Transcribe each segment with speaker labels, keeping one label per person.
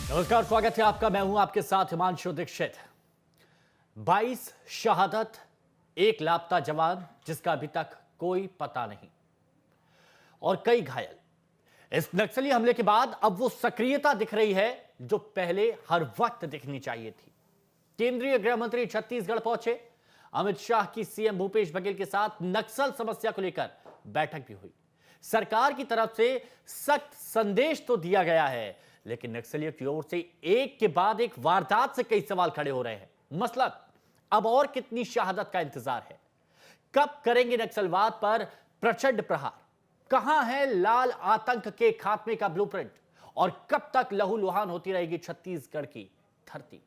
Speaker 1: नमस्कार, स्वागत है आपका। मैं हूं आपके साथ हिमांशु दीक्षित। 22 शहादत, एक लापता जवान जिसका अभी तक कोई पता नहीं और कई घायल। इस नक्सली हमले के बाद अब वो सक्रियता दिख रही है जो पहले हर वक्त दिखनी चाहिए थी। केंद्रीय गृह मंत्री छत्तीसगढ़ पहुंचे। अमित शाह की सीएम भूपेश बघेल के साथ नक्सल समस्या को लेकर बैठक भी हुई। सरकार की तरफ से सख्त संदेश तो दिया गया है, लेकिन नक्सलियों की ओर से एक के बाद एक वारदात से कई सवाल खड़े हो रहे हैं। मसलन अब और कितनी शहादत का इंतजार है? कब करेंगे नक्सलवाद पर प्रचंड प्रहार? कहां है लाल आतंक के खात्मे का ब्लूप्रिंट? और कब तक लहूलुहान होती रहेगी छत्तीसगढ़ की धरती?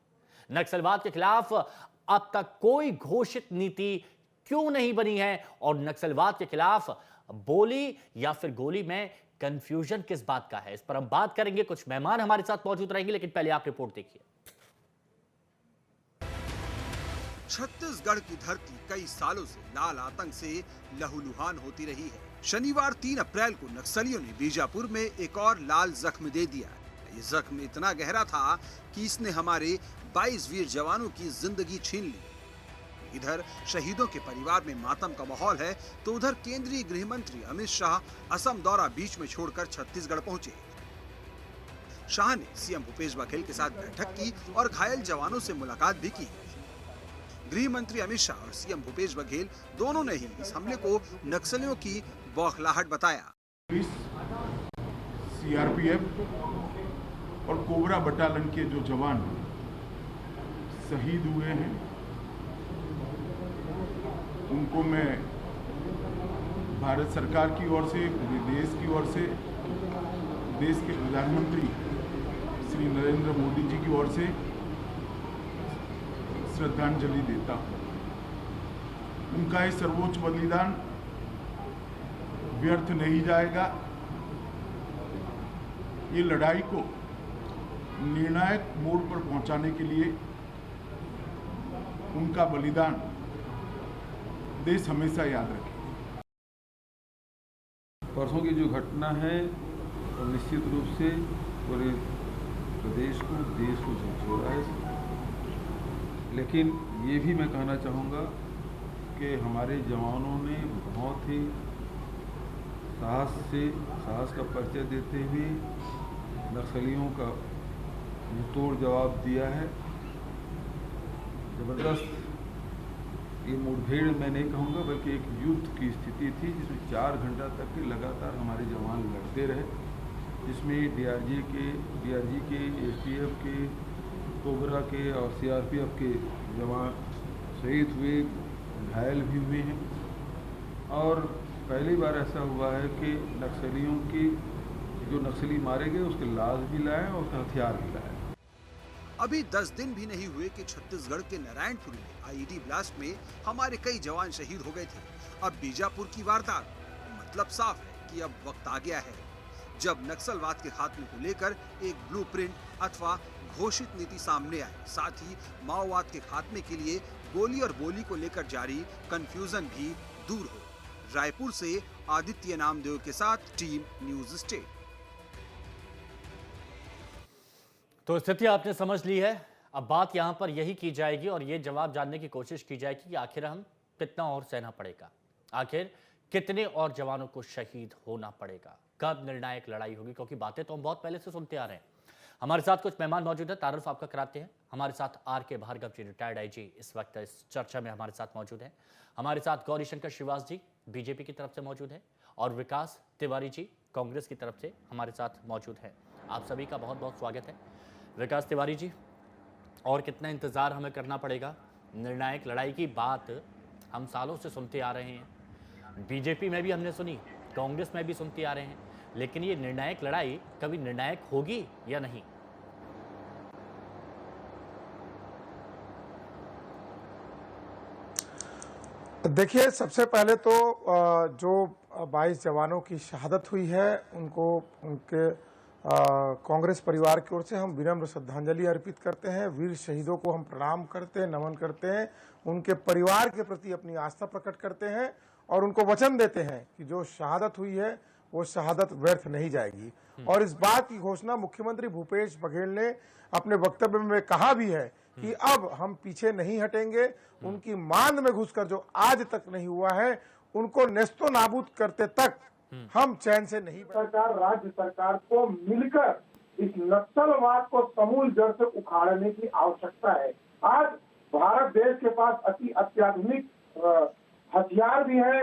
Speaker 1: नक्सलवाद के खिलाफ अब तक कोई घोषित नीति क्यों नहीं बनी है? और नक्सलवाद के खिलाफ बोली या फिर गोली में कंफ्यूजन किस बात का है? इस पर हम बात करेंगे। कुछ मेहमान हमारे साथ मौजूद रहेंगे, लेकिन पहले आप रिपोर्ट देखिए।
Speaker 2: छत्तीसगढ़ की धरती कई सालों से लाल आतंक से लहूलुहान होती रही है। शनिवार 3 अप्रैल को नक्सलियों ने बीजापुर में एक और लाल जख्म दे दिया। ये जख्म इतना गहरा था कि इसने हमारे 22 वीर जवानों की जिंदगी छीन ली। इधर शहीदों के परिवार में मातम का माहौल है, तो उधर केंद्रीय गृह मंत्री अमित शाह असम दौरा बीच में छोड़कर छत्तीसगढ़ पहुंचे। शाह ने सीएम भूपेश बघेल के साथ बैठक की और घायल जवानों से मुलाकात भी की। गृह मंत्री अमित शाह और सीएम भूपेश बघेल दोनों ने ही इस हमले को नक्सलियों की बौखलाहट बताया।
Speaker 3: सीआरपीएफ और कोबरा बटालियन के जो जवान शहीद हुए हैं, उनको मैं भारत सरकार की ओर से, पूरे देश की ओर से, देश के प्रधानमंत्री श्री नरेंद्र मोदी जी की ओर से श्रद्धांजलि देता हूँ। उनका ये सर्वोच्च बलिदान व्यर्थ नहीं जाएगा। ये लड़ाई को निर्णायक मोड़ पर पहुंचाने के लिए उनका बलिदान देश हमेशा याद रखेगा।
Speaker 4: परसों की जो घटना है वो निश्चित रूप से पूरे प्रदेश को, देश को झकझोरा है। लेकिन ये भी मैं कहना चाहूँगा कि हमारे जवानों ने बहुत ही साहस का परिचय देते हुए नक्सलियों का मुंहतोड़ जवाब दिया है। ज़बरदस्त ये मुठभेड़ मैं नहीं कहूँगा, बल्कि एक युद्ध की स्थिति थी, जिसमें 4 घंटा तक के लगातार हमारे जवान लड़ते रहे, जिसमें डीआरजी के, एसटीएफ के, कोबरा के और सीआरपीएफ के जवान शहीद हुए, घायल भी हुए हैं। और पहली बार ऐसा हुआ है कि नक्सलियों की जो नक्सली मारे गए उसके लाश भी लाए और उसका हथियार भी लाए।
Speaker 2: अभी 10 दिन भी नहीं हुए कि छत्तीसगढ़ के नारायणपुर में आईईडी ब्लास्ट में हमारे कई जवान शहीद हो गए थे। अब बीजापुर की वारदात, मतलब साफ है कि अब वक्त आ गया है जब नक्सलवाद के खात्मे को लेकर एक ब्लूप्रिंट अथवा घोषित नीति सामने आए। साथ ही माओवाद के खात्मे के लिए गोली और बोली को लेकर जारी कंफ्यूजन भी दूर हो। रायपुर से आदित्य नामदेव के साथ टीम न्यूज स्टेट।
Speaker 1: तो स्थिति आपने समझ ली है। अब बात यहां पर यही की जाएगी और यह जवाब जानने की कोशिश की जाएगी कि आखिर हम कितना और सहना पड़ेगा, आखिर कितने और जवानों को शहीद होना पड़ेगा, कब निर्णायक लड़ाई होगी, क्योंकि बातें तो हम बहुत पहले से सुनते आ रहे हैं। हमारे साथ कुछ मेहमान मौजूद है, तारुफ आपका कराते हैं। हमारे साथ आर.के. भार्गव जी, रिटायर्ड आईजी, इस वक्त इस चर्चा में हमारे साथ मौजूद है। हमारे साथ गौरीशंकर श्रीवास जी, बीजेपी की तरफ से मौजूद है, और विकास तिवारी जी, कांग्रेस की तरफ से हमारे साथ मौजूद है। आप सभी का बहुत बहुत स्वागत है। विकास तिवारी जी, और कितना इंतज़ार हमें करना पड़ेगा? निर्णायक लड़ाई की बात हम सालों से सुनते आ रहे हैं, बीजेपी में भी हमने सुनी, कांग्रेस में भी सुनते आ रहे हैं, लेकिन ये निर्णायक लड़ाई कभी निर्णायक होगी या नहीं?
Speaker 5: देखिए, सबसे पहले तो जो 22 जवानों की शहादत हुई है, उनको उनके कांग्रेस परिवार की ओर से हम विनम्र श्रद्धांजलि अर्पित करते हैं। वीर शहीदों को हम प्रणाम करते हैं, नमन करते हैं, उनके परिवार के प्रति अपनी आस्था प्रकट करते हैं और उनको वचन देते हैं कि जो शहादत हुई है वो शहादत व्यर्थ नहीं जाएगी। और इस बात की घोषणा मुख्यमंत्री भूपेश बघेल ने अपने वक्तव्य में कहा भी है कि अब हम पीछे नहीं हटेंगे, उनकी मांद में घुसकर जो आज तक नहीं हुआ है उनको नेस्तो नाबूद करते तक हम चैन से नहीं
Speaker 6: सरकार राज्य सरकार को मिलकर इस नक्सलवाद को समूल जड़ से उखाड़ने की आवश्यकता है। आज भारत देश के पास अति अत्याधुनिक हथियार भी है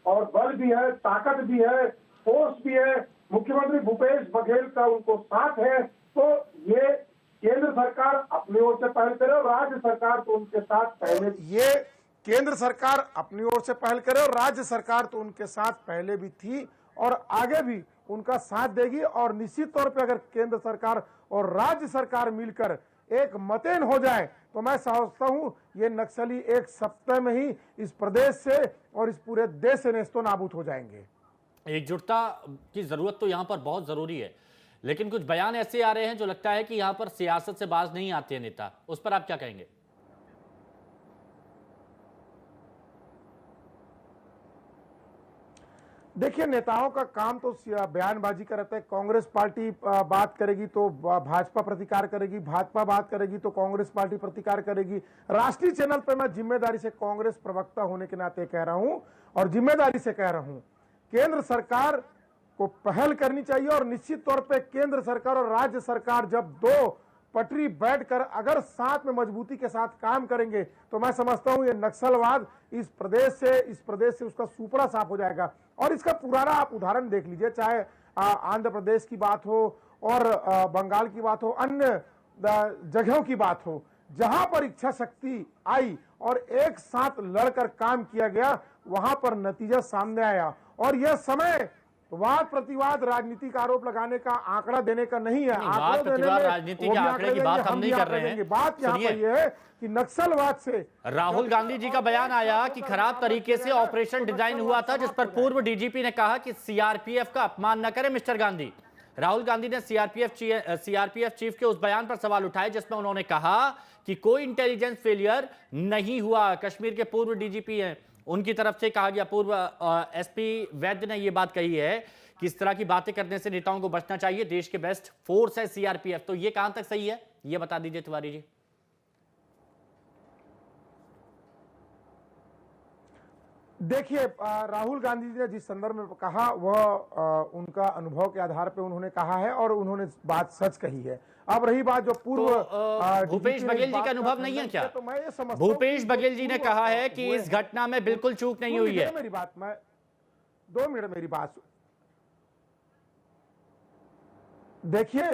Speaker 6: और बल भी है, ताकत भी है, फोर्स भी है। मुख्यमंत्री भूपेश बघेल का उनको साथ है, तो ये केंद्र सरकार अपनी ओर से पहल करे और राज्य सरकार तो उनके साथ पहले
Speaker 5: ये केंद्र सरकार अपनी ओर से पहल करे और राज्य सरकार तो उनके साथ पहले भी थी और आगे भी उनका साथ देगी। और निश्चित तौर पे अगर केंद्र सरकार और राज्य सरकार मिलकर एक मतैन हो जाए तो मैं समझता हूं ये नक्सली एक सप्ताह में ही इस प्रदेश से और इस पूरे देश से नेस्तो नाबूद हो जाएंगे।
Speaker 1: एकजुटता की जरूरत तो यहां पर बहुत जरूरी है, लेकिन कुछ बयान ऐसे आ रहे हैं जो लगता है कि यहां पर सियासत से बाज नहीं आते हैं नेता, उस पर आप क्या कहेंगे?
Speaker 5: देखिए, नेताओं का काम तो बयानबाजी का रहता है। कांग्रेस पार्टी बात करेगी तो भाजपा प्रतिकार करेगी, भाजपा बात करेगी तो कांग्रेस पार्टी प्रतिकार करेगी। राष्ट्रीय चैनल पर मैं जिम्मेदारी से कांग्रेस प्रवक्ता होने के नाते कह रहा हूं और जिम्मेदारी से कह रहा हूं, केंद्र सरकार को पहल करनी चाहिए और निश्चित तौर पे केंद्र सरकार और राज्य सरकार जब दो पटरी बैठकर अगर साथ में मजबूती के साथ काम करेंगे तो मैं समझता हूं ये नक्सलवाद इस प्रदेश से उसका सुपड़ा साफ हो जाएगा। और इसका पुराना आप उदाहरण देख लीजिए, चाहे आंध्र प्रदेश की बात हो और बंगाल की बात हो, अन्य जगहों की बात हो, जहां पर इच्छा शक्ति आई और एक साथ लड़कर काम किया गया, वहां पर नतीजा सामने आया। और यह समय वाद प्रतिवाद राजनीतिक आरोप लगाने का, आंकड़ा देने का नहीं है।
Speaker 1: वाद प्रतिवाद राजनीति के आंकड़े की बात हम नहीं कर रहे हैं।
Speaker 5: बात यहाँ पर यह है कि नक्सलवाद से
Speaker 1: राहुल गांधी जी का बयान आया कि खराब तरीके से ऑपरेशन डिजाइन हुआ था, जिस पर पूर्व डीजीपी ने कहा कि सीआरपीएफ का अपमान न करें मिस्टर गांधी। राहुल गांधी ने सीआरपीएफ चीफ के उस बयान पर सवाल उठाए जिसमें उन्होंने कहा कि कोई इंटेलिजेंस फेलियर नहीं हुआ। कश्मीर के पूर्व डीजीपी हैं, उनकी तरफ से कहा गया, पूर्व एसपी वैद्य ने यह बात कही है कि इस तरह की बातें करने से नेताओं को बचना चाहिए, देश के बेस्ट फोर्स है सीआरपीएफ। तो ये कहां तक सही है, ये बता दीजिए तिवारी जी।
Speaker 5: देखिए, राहुल गांधी जी ने जिस संदर्भ में कहा वह उनका अनुभव के आधार पर उन्होंने कहा है और उन्होंने बात सच कही है। अब रही बात जो पूर्व
Speaker 1: भूपेश बघेल जी का अनुभव नहीं है क्या?
Speaker 5: तो मैं ये समझता
Speaker 1: भूपेश बघेल जी ने कहा है कि इस घटना में बिल्कुल चूक नहीं हुई है।
Speaker 5: मेरी बात, मैं 2 मिनट मेरी बात। देखिए,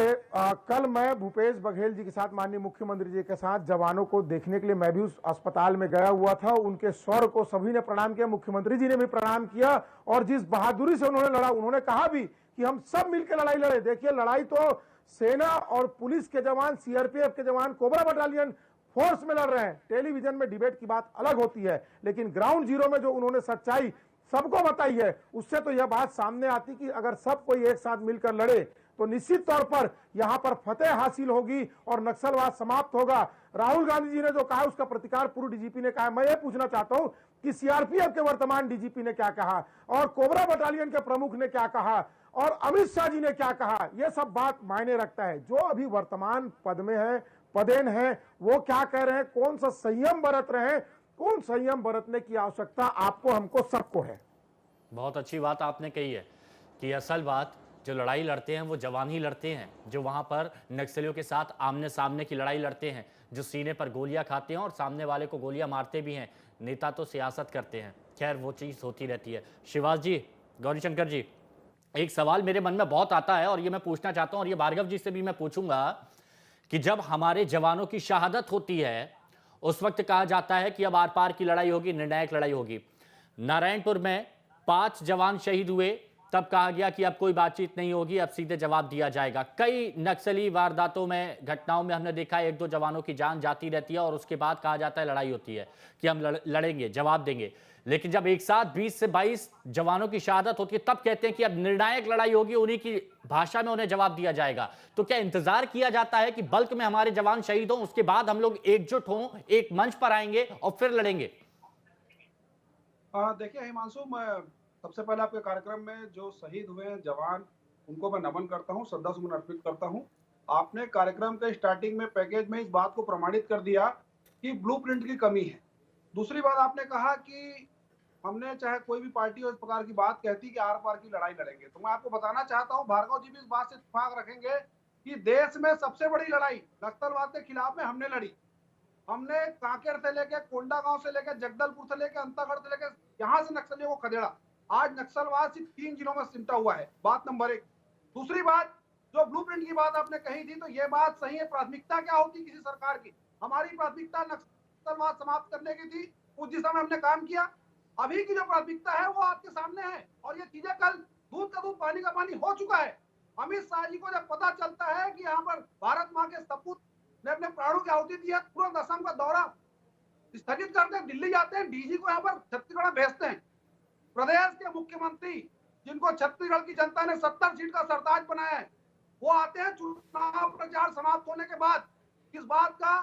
Speaker 5: कल मैं भूपेश बघेल जी के साथ, माननीय मुख्यमंत्री जी के साथ जवानों को देखने के लिए मैं भी उस अस्पताल में गया हुआ था। उनके स्वर को सभी ने प्रणाम किया, मुख्यमंत्री जी ने भी प्रणाम किया और जिस बहादुरी से उन्होंने लड़ा, उन्होंने कहा भी कि हम सब मिलकर लड़ाई लड़े। देखिए, लड़ाई तो सेना और पुलिस के जवान, सीआरपीएफ के जवान, कोबरा बटालियन फोर्स में लड़ रहे हैं। टेलीविजन में डिबेट की बात अलग होती है, लेकिन ग्राउंड जीरो में जो उन्होंने सच्चाई सबको बताई है, उससे तो यह बात सामने आती कि अगर सब कोई एक साथ मिलकर लड़े तो निश्चित तौर पर यहां पर फतेह हासिल होगी और नक्सलवाद समाप्त होगा। राहुल गांधी जी ने जो कहा उसका प्रतिकार पूर्व डीजीपी ने कहा। मैं ये पूछना चाहता हूं कि सीआरपीएफ के वर्तमान डीजीपी ने क्या कहा और कोबरा बटालियन के प्रमुख ने क्या कहा और अमित शाह जी ने क्या कहा, यह सब बात मायने रखता है। जो अभी वर्तमान पद में है, पदेन है, वो क्या कह रहे हैं, कौन सा संयम बरत रहे हैं, कौन संयम बरतने की आवश्यकता आपको, हमको, सबको है।
Speaker 1: बहुत अच्छी बात आपने कही है कि असल बात, जो लड़ाई लड़ते हैं वो जवान ही लड़ते हैं, जो वहां पर नक्सलियों के साथ आमने सामने की लड़ाई लड़ते हैं, जो सीने पर गोलियां खाते हैं और सामने वाले को गोलियां मारते भी हैं। नेता तो सियासत करते हैं, खैर वो चीज होती रहती है। शिवास जी, गौरीशंकर जी, एक सवाल मेरे मन में बहुत आता है और ये मैं पूछना चाहता हूं और ये भार्गव जी से भी मैं पूछूंगा कि जब हमारे जवानों की शहादत होती है उस वक्त कहा जाता है कि अब आर पार की लड़ाई होगी, निर्णायक लड़ाई होगी। नारायणपुर में 5 जवान शहीद हुए, तब कहा गया कि अब कोई बातचीत नहीं होगी, अब सीधे जवाब दिया जाएगा। कई नक्सली वारदातों में, घटनाओं में हमने देखा है 1-2 जवानों की जान जाती रहती है और उसके बाद कहा जाता है लड़ाई होती है कि हम लड़ेंगे, जवाब देंगे। लेकिन जब एक साथ 20 से 22 जवानों की शहादत होती है तब कहते हैं कि अब निर्णायक लड़ाई होगी, उन्हीं की भाषा में उन्हें जवाब दिया जाएगा। तो क्या इंतजार किया जाता है कि बल्क में हमारे जवान शहीद हों, उसके बाद हम लोग एकजुट हों, एक मंच पर आएंगे और फिर लड़ेंगे?
Speaker 7: देखिए हिमांशु, मैं सबसे पहले आपके कार्यक्रम में जो शहीद हुए हैं जवान, उनको मैं नमन करता हूं, श्रद्धासुमन अर्पित करता हूं। आपने कार्यक्रम के स्टार्टिंग में पैकेज में इस बात को प्रमाणित कर दिया कि ब्लूप्रिंट की कमी है। दूसरी बात आपने कहा कि हमने चाहे कोई भी पार्टी हो इस प्रकार की बात कहती कि आर पार की लड़ाई लड़ेंगे, तो मैं आपको बताना चाहता हूं, भार्गव जी भी इस बात से इत्तेफाक रखेंगे कि देश में सबसे बड़ी लड़ाई नक्सलवाद के खिलाफ में हमने लड़ी। हमने कांकेर से लेकर कोंडागांव से लेकर जगदलपुर से लेकर अंतागढ़ से लेकर यहाँ से नक्सलियों को खदेड़ा। आज नक्सलवाद सिर्फ 3 जिलों में सिमटा हुआ है। बात नंबर 1। दूसरी बात, जो ब्लूप्रिंट की बात आपने कही थी, तो ये बात सही है। प्राथमिकता क्या होती किसी सरकार की? हमारी प्राथमिकता नक्सलवाद समाप्त करने की थी, उस दिशा में हमने काम किया। अभी की जो प्राथमिकता है वो आपके सामने है, और ये चीजें कल दूध का दूध पानी का पानी हो चुका है। अमित शाह जी को जब पता चलता है कि यहाँ पर भारत माँ के सपूत ने अपने प्राणों की आहुति दी है, तुरंत असम का दौरा स्थगित करते हैं, दिल्ली जाते हैं, डीजी को यहाँ पर छत्तीसगढ़ भेजते हैं। प्रदेश के मुख्यमंत्री, जिनको छत्तीसगढ़ की जनता ने 70 सीट का सरताज बनाया है, वो आते हैं चुनाव प्रचार समाप्त होने के बाद, इस बात का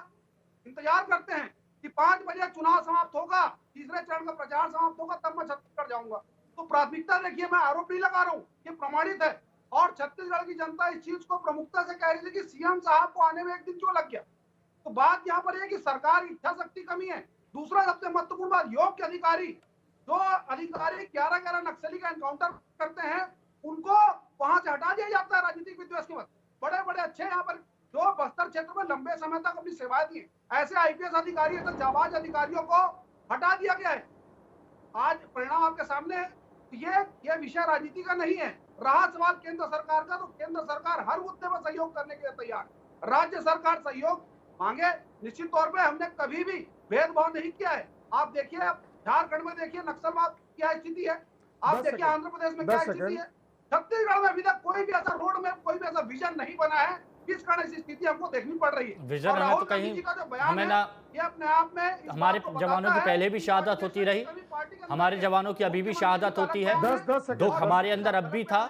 Speaker 7: इंतजार करते हैं कि 5 बजे चुनाव समाप्त होगा, तीसरे चरण का प्रचार समाप्त होगा, तब मैं छत्तीसगढ़ जाऊंगा। तो प्राथमिकता देखिए, मैं आरोप नहीं लगा रहा हूँ, ये प्रमाणित है। और छत्तीसगढ़ की जनता इस चीज को प्रमुखता से कह रही थी कि सीएम साहब को आने में 1 दिन क्यों लग गया। तो बात यहाँ पर है कि सरकार की इच्छा शक्ति कमी है। दूसरा सबसे महत्वपूर्ण बात, योग्य अधिकारी, जो अधिकारी 11 नक्सली का एनकाउंटर करते हैं, उनको वहां से हटा दिया जाता है राजनीतिक विद्वेष के बाद। बड़े बड़े अच्छे यहाँ पर जो बस्तर क्षेत्र में लंबे समय तक अपनी सेवाएं दी, ऐसे आईपीएस अधिकारी, ऐसे जाबाज अधिकारियों को हटा दिया गया है। आज परिणाम आपके सामने है। ये विषय राजनीति का नहीं है। रहा सवाल केंद्र सरकार का, तो केंद्र सरकार हर मुद्दे पर सहयोग करने के लिए तैयार। राज्य सरकार सहयोग मांगे, निश्चित तौर पे हमने कभी भी भेदभाव नहीं किया है। आप देखिए, झारखंड में देखिए नक्सलवाद की क्या स्थिति है, आप देखिए आंध्र प्रदेश में क्या स्थिति है, छत्तीसगढ़ में अभी तक कोई भी ऐसा रोड में कोई भी ऐसा विजन नहीं बना है। इस कारण ऐसी स्थिति हमको देखनी पड़ रही है।
Speaker 1: विजन हमें तो कहीं हमें ना,
Speaker 7: ये अपने आप में
Speaker 1: हमारे जवानों की पहले भी शहादत होती रही, हमारे जवानों की अभी भी शहादत होती है। दुख हमारे अंदर अब भी था,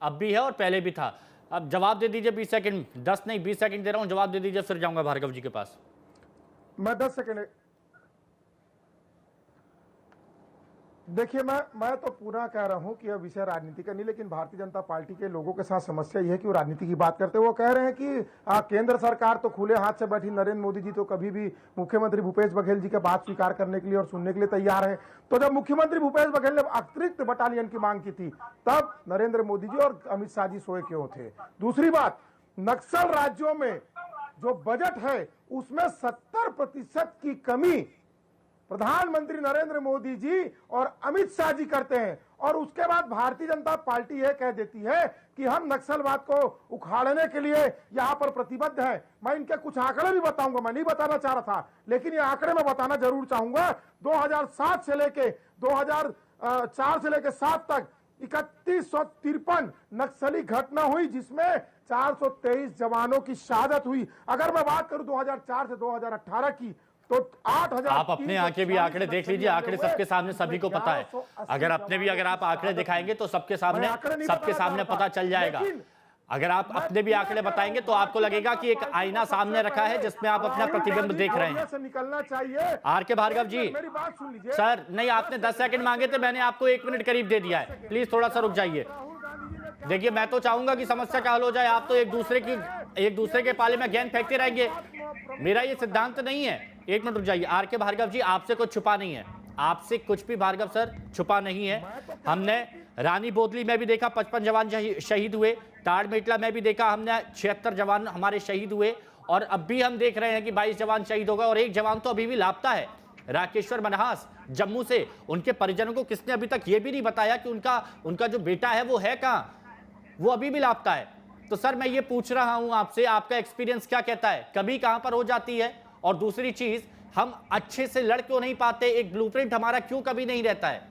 Speaker 1: अब भी है और पहले भी था। अब जवाब दे दीजिए 20 सेकंड, 10 नहीं 20 सेकंड दे रहा हूं, जवाब दे दीजिए, फिर जाऊंगा भार्गव जी के पास।
Speaker 5: मैं 10 सेकंड, देखिए मैं तो पूरा कह रहा हूं कि यह विषय राजनीति का नहीं, लेकिन भारतीय जनता पार्टी के लोगों के साथ समस्या यह है कि वो राजनीति की बात करते हैं। वो कह रहे हैं कि केंद्र सरकार तो खुले हाथ से बैठी, नरेंद्र मोदी जी तो कभी भी मुख्यमंत्री भूपेश बघेल जी के बात स्वीकार करने के लिए और सुनने के लिए तैयार है। तो जब मुख्यमंत्री भूपेश बघेल ने अतिरिक्त बटालियन की मांग की थी, तब नरेंद्र मोदी जी और अमित शाह जी सोए क्यों थे? दूसरी बात, नक्सल राज्यों में जो बजट है उसमें 70% की कमी प्रधानमंत्री नरेंद्र मोदी जी और अमित शाह जी करते हैं, और उसके बाद भारतीय जनता पार्टी यह कह देती है कि हम नक्सलवाद को उखाड़ने के लिए यहां पर प्रतिबद्ध हैं। मैं इनके कुछ आंकड़े भी बताऊंगा, मैं नहीं बताना चाह रहा था, लेकिन ये आंकड़े मैं बताना जरूर चाहूंगा। 2007 से लेके 2004 से लेके 7 तक 3153 नक्सली घटना हुई, जिसमें 423 जवानों की शहादत हुई। अगर मैं बात करूं 2004 से 2018 की, तो 8,000।
Speaker 1: आप अपने आंखें भी आंकड़े देख लीजिए, आंकड़े सबके सामने, सभी को पता है। अगर अपने भी अगर आप आंकड़े दिखाएंगे तो सबके सामने पता चल जाएगा। अगर आप अपने भी आंकड़े बताएंगे तो आपको लगेगा कि एक आईना सामने रखा है जिसमें आप अपना प्रतिबिंब देख रहे हैं।
Speaker 5: निकलना चाहिए।
Speaker 1: आर के भार्गव जी,
Speaker 5: मेरी बात सुन लीजिए
Speaker 1: सर। नहीं, आपने 10 सेकंड मांगे थे, मैंने आपको 1 मिनट करीब दे दिया है। प्लीज थोड़ा सा रुक जाइए। देखिए, मैं तो चाहूंगा कि समस्या का हल हो जाए। आप तो एक दूसरे के पाले में गेंद फेंकते रहेंगे, मेरा ये सिद्धांत नहीं है। 1 मिनट रुक जाइए। आर के भार्गव जी, आपसे कुछ छुपा नहीं है, आपसे कुछ भी भार्गव सर छुपा नहीं है। हमने रानी बोतली में भी देखा 55 जवान शहीद हुए, ताड़मेटला में भी देखा हमने 76 जवान हमारे शहीद हुए, और अब भी हम देख रहे हैं कि 22 जवान शहीद हो गए और 1 जवान तो अभी भी लापता है। राकेश्वर मनहास जम्मू से, उनके परिजनों को किसने अभी तक ये भी नहीं बताया कि उनका जो बेटा है वो है कहाँ, वो अभी भी लापता है। तो सर मैं ये पूछ रहा हूं आपसे, आपका एक्सपीरियंस क्या कहता है, कभी कहां पर हो जाती है? और दूसरी चीज, हम अच्छे से लड़ क्यों नहीं पाते? एक ब्लूप्रिंट हमारा क्यों कभी नहीं रहता है?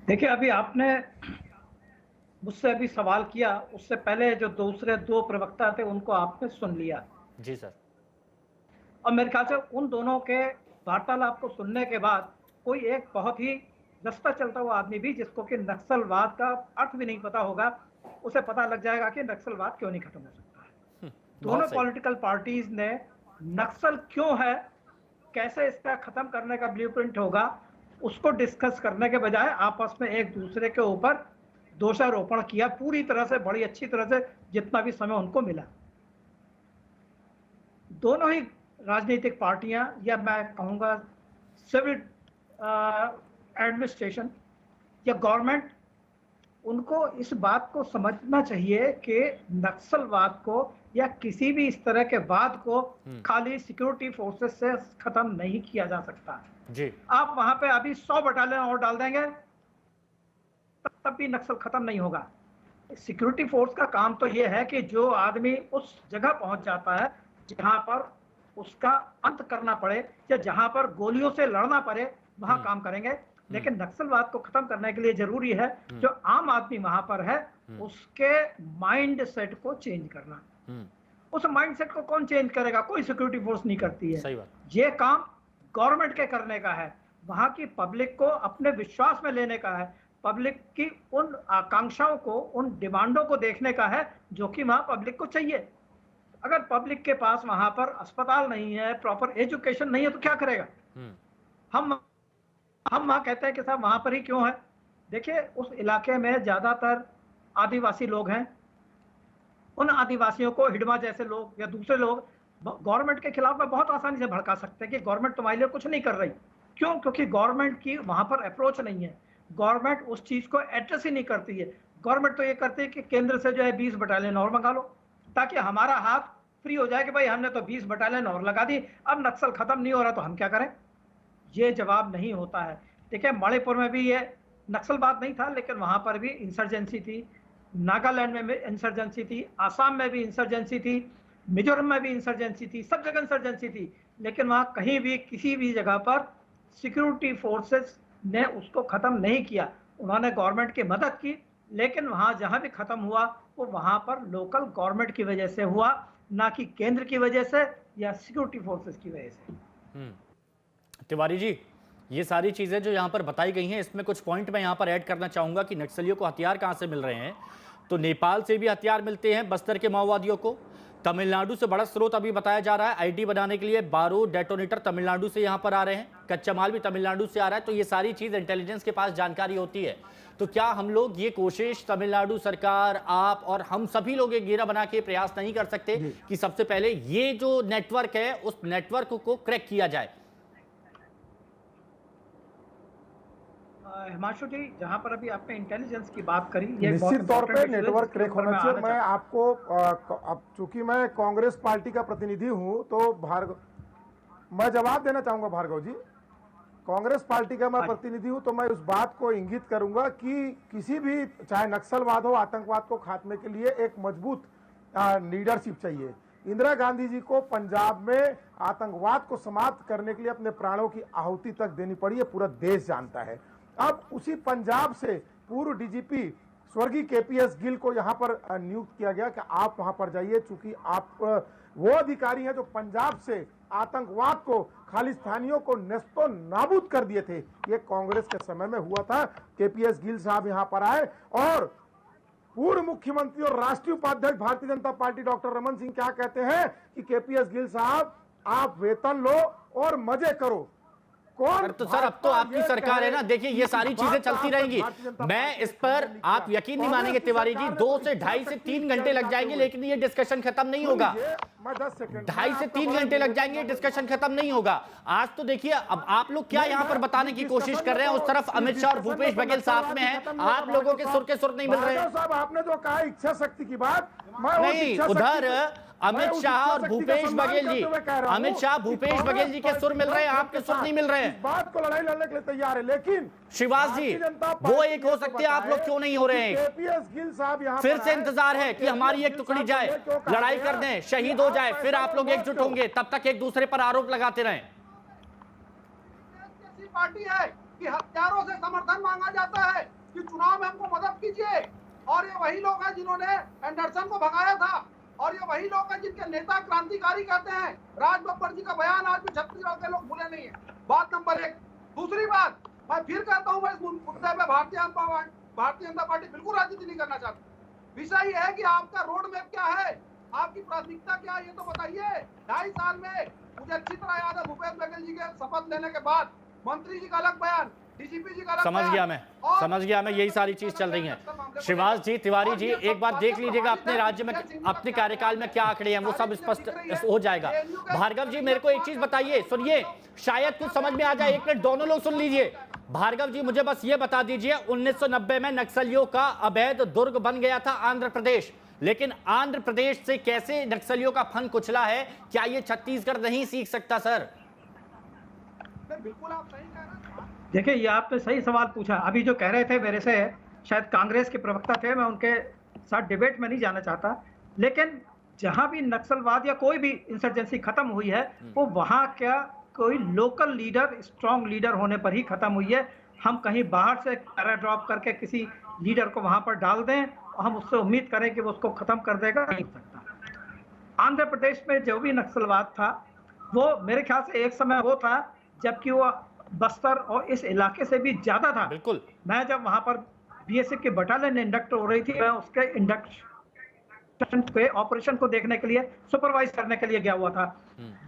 Speaker 8: देखिए, अभी आपने मुझसे अभी सवाल किया, उससे पहले जो दूसरे 2 प्रवक्ता थे उनको आपने सुन लिया।
Speaker 1: जी सर।
Speaker 8: और मेरे ख्याल से उन दोनों के वार्तालाप को सुनने के बाद कोई एक बहुत ही रास्ता चलता हुआ आदमी भी, जिसको कि नक्सलवाद का अर्थ भी नहीं पता होगा, उसे पता लग जाएगा कि नक्सलवाद क्यों नहीं खत्म हो सकता है। दोनों पॉलिटिकल पार्टीज ने नक्सल क्यों है, कैसे इसका खत्म करने का ब्लूप्रिंट होगा, उसको डिस्कस करने के बजाय आपस में एक दूसरे के ऊपर दोषारोपण किया पूरी तरह से, बड़ी अच्छी तरह से, जितना भी समय उनको मिला। दोनों ही राजनीतिक पार्टियां, या मैं कहूंगा सिविल एडमिनिस्ट्रेशन या गवर्नमेंट, उनको इस बात को समझना चाहिए कि नक्सलवाद को या किसी भी इस तरह के वाद को खाली सिक्योरिटी फोर्सेस से खत्म नहीं किया जा सकता
Speaker 1: जी।
Speaker 8: आप वहां पे अभी 100 बटालियन और डाल देंगे तब भी नक्सल खत्म नहीं होगा। सिक्योरिटी फोर्स का काम तो यह है कि जो आदमी उस जगह पहुंच जाता है जहां पर उसका अंत करना पड़े या जहां पर गोलियों से लड़ना पड़े, वहां काम करेंगे। लेकिन नक्सलवाद को खत्म करने के लिए जरूरी है जो आम आदमी वहां पर है उसके माइंड सेट को चेंज करना। उस माइंड सेट को कौन चेंज करेगा? कोई सिक्योरिटी फोर्स नहीं करती है।
Speaker 1: सही बात।
Speaker 8: ये काम गवर्नमेंट के करने का है, वहां की पब्लिक को अपने विश्वास में लेने का है, पब्लिक की उन आकांक्षाओं को, उन डिमांडों को देखने का है जो कि वहां पब्लिक को चाहिए। अगर पब्लिक के पास वहां पर अस्पताल नहीं है, प्रॉपर एजुकेशन नहीं है, तो क्या करेगा? हम वहां कहते हैं कि साहब वहां पर ही क्यों है? देखिए, उस इलाके में ज्यादातर आदिवासी लोग हैं। उन आदिवासियों को हिडमा जैसे लोग या दूसरे लोग गवर्नमेंट के खिलाफ में बहुत आसानी से भड़का सकते हैं कि गवर्नमेंट तुम्हारे लिए कुछ नहीं कर रही। क्यों? क्योंकि गवर्नमेंट की वहां पर अप्रोच नहीं है, गवर्नमेंट उस चीज को एड्रेस ही नहीं करती है। गवर्नमेंट तो ये करती है कि केंद्र से जो है 20 बटालियन और मंगा लो ताकि हमारा हाथ फ्री हो जाए कि भाई हमने तो 20 बटालियन और लगा दी, अब नक्सल खत्म नहीं हो रहा तो हम क्या करें? ये जवाब नहीं होता है। देखिए, मणिपुर में भी ये नक्सलवाद नहीं था, लेकिन वहां पर भी इंसर्जेंसी थी, नागालैंड में भी इंसर्जेंसी थी, आसाम में भी इंसर्जेंसी थी, मिजोरम में भी इंसर्जेंसी थी, सब जगह इंसर्जेंसी थी। लेकिन वहां कहीं भी किसी भी जगह पर सिक्योरिटी फोर्सेस ने उसको खत्म नहीं किया। उन्होंने गवर्नमेंट की मदद की, लेकिन वहां जहां भी खत्म हुआ वो वहां पर लोकल गवर्नमेंट की वजह से हुआ, ना कि केंद्र की वजह से या सिक्योरिटी फोर्सेस की वजह से।
Speaker 1: तिवारी जी, ये सारी चीजें जो यहाँ पर बताई गई हैं, इसमें कुछ पॉइंट मैं यहाँ पर ऐड करना चाहूंगा कि नक्सलियों को हथियार कहाँ से मिल रहे हैं। तो नेपाल से भी हथियार मिलते हैं बस्तर के माओवादियों को। तमिलनाडु से बड़ा स्रोत अभी बताया जा रहा है, आईडी बनाने के लिए बारूद डेटोनेटर तमिलनाडु से यहाँ पर आ रहे हैं, कच्चा माल भी तमिलनाडु से आ रहा है। तो ये सारी चीज इंटेलिजेंस के पास जानकारी होती है। तो क्या हम लोग ये कोशिश, तमिलनाडु सरकार, आप और हम सभी लोग एक घेरा बना के प्रयास नहीं कर सकते कि सबसे पहले ये जो नेटवर्क है उस नेटवर्क को क्रैक किया जाए?
Speaker 8: हिमांशु जी, जहां पर अभी आपने इंटेलिजेंस की बात करी, ये
Speaker 5: निश्चित तौर पे नेटवर्क क्रैक होना चाहिए। मैं आपको अब चूंकि मैं कांग्रेस पार्टी का प्रतिनिधि हूं तो मैं जवाब देना चाहूंगा भार्गव जी। कांग्रेस पार्टी का मैं प्रतिनिधि हूं तो मैं उस बात को इंगित करूंगा कि किसी भी, चाहे नक्सलवाद हो, आतंकवाद को खात्मे के लिए एक मजबूत लीडरशिप चाहिए। इंदिरा गांधी जी को पंजाब में आतंकवाद को समाप्त करने के लिए अपने प्राणों की आहुति तक देनी पड़ी, है पूरा देश जानता है। अब उसी पंजाब से पूर्व डीजीपी स्वर्गीय केपीएस गिल को यहां पर नियुक्त किया गया कि आप वहां पर जाइए, चूंकि आप वो अधिकारी हैं जो पंजाब से आतंकवाद को, खालिस्तानियों को नेस्तो नाबूद कर दिए थे। ये कांग्रेस के समय में हुआ था। केपीएस गिल साहब यहां पर आए और पूर्व मुख्यमंत्री और राष्ट्रीय उपाध्यक्ष भारतीय जनता पार्टी डॉक्टर रमन सिंह क्या कहते हैं कि केपीएस गिल साहब आप वेतन लो और मजे करो।
Speaker 1: कौन? तो सर, अब तो आपकी सरकार है ना। देखिए, ये सारी चीजें चलती रहेंगी। मैं इस पर, आप यकीन नहीं मानेंगे तिवारी जी, 2 से 2.5 से 3 घंटे लग जाएंगे, लेकिन ये डिस्कशन खत्म नहीं होगा। 2.5 से 3 घंटे लग जाएंगे, डिस्कशन खत्म नहीं होगा। आज तो देखिए, अब आप लोग क्या यहाँ पर बताने की कोशिश कर रहे हैं, उस तरफ अमित शाह और भूपेश बघेल साथ में हैं, आप लोगों के सुर के सुर नहीं मिल रहे हैं।
Speaker 5: साहब, आपने जो कहा इच्छा शक्ति की बात,
Speaker 1: नहीं, उधर अमित शाह और भूपेश बघेल जी, अमित शाह भूपेश बघेल जी के सुर मिल रहे हैं, आपके सुर नहीं मिल रहे हैं।
Speaker 5: बात को लड़ाई लड़ने के लिए तैयार है, लेकिन
Speaker 1: शिवास जी, वो एक हो सकते हैं, आप लोग क्यों नहीं हो रहे हैं?
Speaker 5: केपीएस गिल साहब यहाँ
Speaker 1: फिर से इंतजार है कि हमारी एक टुकड़ी जाए, लड़ाई कर दें, शहीद हो जाए, फिर आप लोग एकजुट होंगे। तब तक एक दूसरे पर आरोप लगाते रहें।
Speaker 7: ऐसी पार्टी है कि हथियारों से समर्थन मांगा जाता है कि चुनाव में हमको मदद कीजिए, और ये वही लोग हैं जिन्होंने एंडरसन को भगाया था, और ये वही लोग हैं जिनके नेता क्रांतिकारी कहते हैं। राज बब्बर जी का बयान आज भी छत्तीसगढ़ के लोग भूले नहीं है। बात नंबर 1। दूसरी बात, मैं फिर कहता हूं, मैं इस मुद्दे पे भारतीय जनता पार्टी बिल्कुल राजनीति नहीं करना चाहती। विषय ये है कि आपका रोड मैप क्या है, आपकी प्राथमिकता क्या है, ये तो बताइए। 2.5 साल में मुझे अच्छी तरह याद है, भूपेश बघेल जी के शपथ लेने के बाद मंत्री जी का अलग बयान, डीजीपी जी का
Speaker 1: समझ गया मैं यही सारी चीज चल रही है। शिवास जी, तिवारी जी, एक बार देख लीजिएगा अपने राज्य में, अपने कार्यकाल में क्या आंकड़े हैं, वो सब स्पष्ट हो जाएगा। भार्गव जी, मेरे को एक चीज बताइए, सुनिए, शायद कुछ समझ में आ जाए। एक मिनट, दोनों लोग सुन लीजिए। भार्गव जी, मुझे बस ये बता दीजिए, 1990 में नक्सलियों का अवैध दुर्ग बन गया था आंध्र प्रदेश, लेकिन आंध्र प्रदेश से कैसे नक्सलियों का फन कुचला है, क्या ये छत्तीसगढ़ नहीं सीख सकता सर?
Speaker 7: बिल्कुल आप सही कह रहे हैं।
Speaker 8: देखिए, ये आपने सही सवाल पूछा। अभी जो कह रहे थे मेरे से, शायद कांग्रेस के प्रवक्ता थे, मैं उनके साथ डिबेट में नहीं जाना चाहता, लेकिन जहां भी नक्सलवाद या कोई भी इंसर्जेंसी खत्म हुई है, वो वहां क्या कोई लोकल लीडर, स्ट्रांग लीडर होने पर ही खत्म हुई है। हम कहीं बाहर से पैरा ड्रॉप करके किसी लीडर को वहां पर डाल दें और हम उससे उम्मीद करें कि वो उसको खत्म कर देगा, नहीं हो सकता। आंध्र प्रदेश में जो भी नक्सलवाद था, वो मेरे ख्याल से एक समय वो था जबकि वो बस्तर और इस इलाके से भी ज्यादा था।
Speaker 1: बिल्कुल।
Speaker 8: मैं जब वहां पर बीएसएफ की बटालियन इंडक्ट हो रही थी, मैं उसके इंडक्शन पे ऑपरेशन को देखने के लिए, सुपरवाइज करने के लिए गया हुआ था।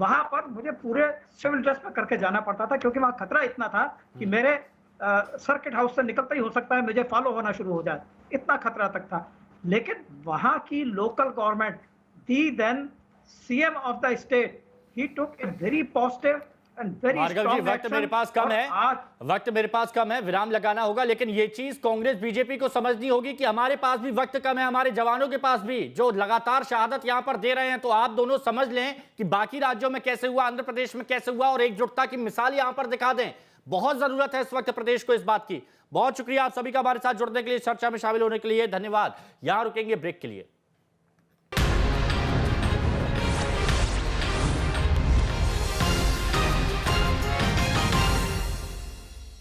Speaker 8: वहां पर मुझे पूरे सिविल ड्रेस में करके जाना पड़ता था, क्योंकि वहां खतरा इतना था कि मेरे सर्किट हाउस से निकलता ही हो सकता है मुझे फॉलो होना शुरू हो जाए, इतना खतरा तक था। लेकिन वहां की local government, the then CM of the state, he took a very positive and very
Speaker 1: Bhargava ji, वक्त मेरे पास कम है, विराम लगाना होगा, लेकिन ये चीज कांग्रेस बीजेपी को समझनी होगी कि हमारे पास भी वक्त कम है, हमारे जवानों के पास भी, जो लगातार शहादत यहां पर दे रहे हैं। तो आप दोनों समझ लें कि बाकी राज्यों में कैसे हुआ, आंध्र प्रदेश में कैसे हुआ, और एकजुटता की मिसाल यहां पर दिखा दें। बहुत जरूरत है इस वक्त प्रदेश को इस बात की। बहुत शुक्रिया आप सभी का हमारे साथ जुड़ने के लिए, चर्चा में शामिल होने के लिए धन्यवाद। यहां रुकेंगे ब्रेक के लिए।